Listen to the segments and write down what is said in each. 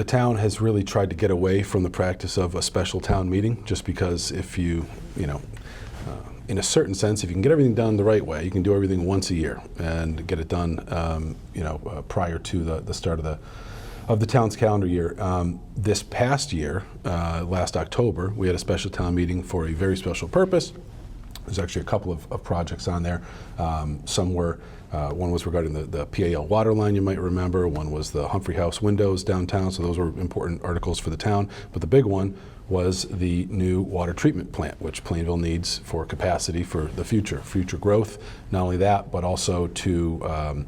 the town has really tried to get away from the practice of a special town meeting, just because if you know, in a certain sense, if you can get everything done the right way, you can do everything once a year and get it done, you know, prior to the start of the town's calendar year. This past year, last October, we had a special town meeting for a very special purpose. There's actually a couple of projects on there. Some were, one was regarding the PAL water line, you might remember. One was the Humphrey House windows downtown, so those were important articles for the town. But the big one was the new water treatment plant, which Plainville needs for capacity for the future growth. Not only that, but also to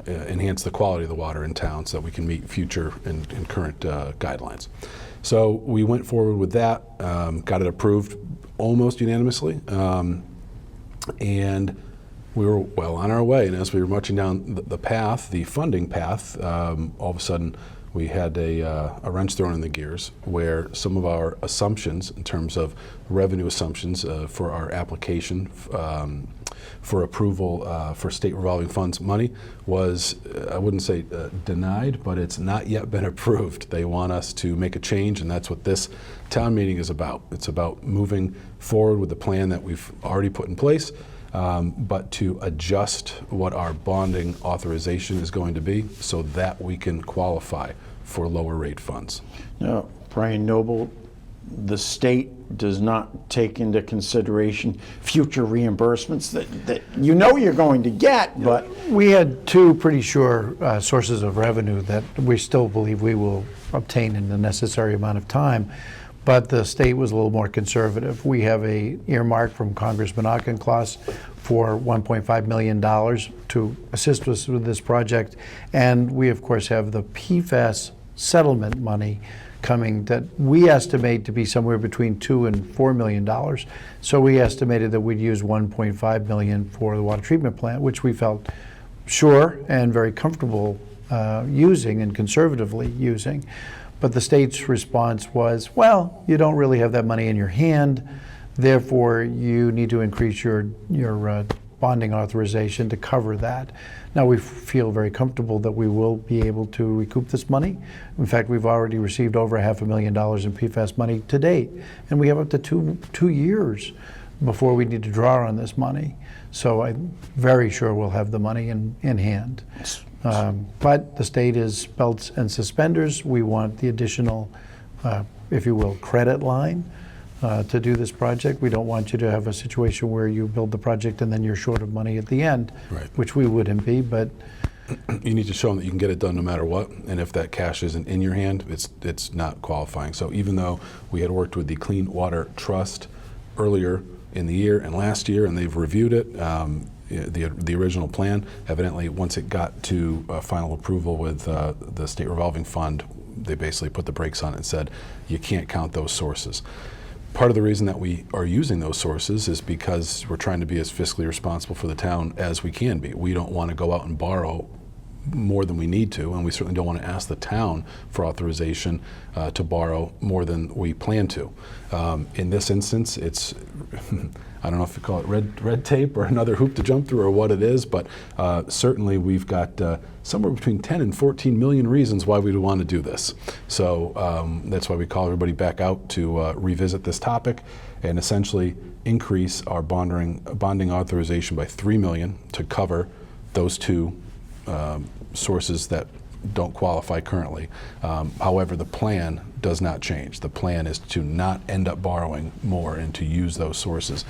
enhance the quality of the water in town so that we can meet future and current guidelines. So we went forward with that, got it approved almost unanimously, and we were well on our way. And as we were marching down the path, the funding path, all of a sudden we had a wrench thrown in the gears, where some of our assumptions in terms of revenue assumptions for our application for approval for state revolving funds money was, I wouldn't say denied, but it's not yet been approved. They want us to make a change, and that's what this town meeting is about. It's about moving forward with the plan that we've already put in place, but to adjust what our bonding authorization is going to be so that we can qualify for lower rate funds. Now, Brian Noble, the state does not take into consideration future reimbursements that you know you're going to get, but... We had two pretty sure sources of revenue that we still believe we will obtain in the necessary amount of time, but the state was a little more conservative. We have a earmark from Congressman Auchincloss for $1.5 million to assist us with this project, and we of course have the PFAS settlement money coming that we estimate to be somewhere between $2 and $4 million. So we estimated that we'd use $1.5 million for the water treatment plant, which we felt sure and very comfortable using and conservatively using. But the state's response was, well, you don't really have that money in your hand, therefore you need to increase your bonding authorization to cover that. Now we feel very comfortable that we will be able to recoup this money. In fact, we've already received over $500,000 in PFAS money to date, and we have up to two years before we need to draw on this money. So I'm very sure we'll have the money in hand. But the state is belts and suspenders. We want the additional, if you will, credit line to do this project. We don't want you to have a situation where you build the project and then you're short of money at the end, right, which we wouldn't be, but... You need to show them that you can get it done no matter what, and if that cash isn't in your hand, it's not qualifying. So even though we had worked with the Clean Water Trust earlier in the year and last year, and they've reviewed it, the original plan, evidently once it got to final approval with the state revolving fund, they basically put the brakes on it and said, you can't count those sources. Part of the reason that we are using those sources is because we're trying to be as fiscally responsible for the town as we can be. We don't want to go out and borrow more than we need to, and we certainly don't want to ask the town for authorization to borrow more than we plan to. In this instance, it's I don't know if you call it red tape or another hoop to jump through or what it is, but certainly we've got somewhere between 10 and 14 million reasons why we would want to do this. So that's why we call everybody back out to revisit this topic and essentially increase our bonding authorization by $3 million to cover those two sources that don't qualify currently. However, the plan does not change. The plan is to not end up borrowing more and to use those sources.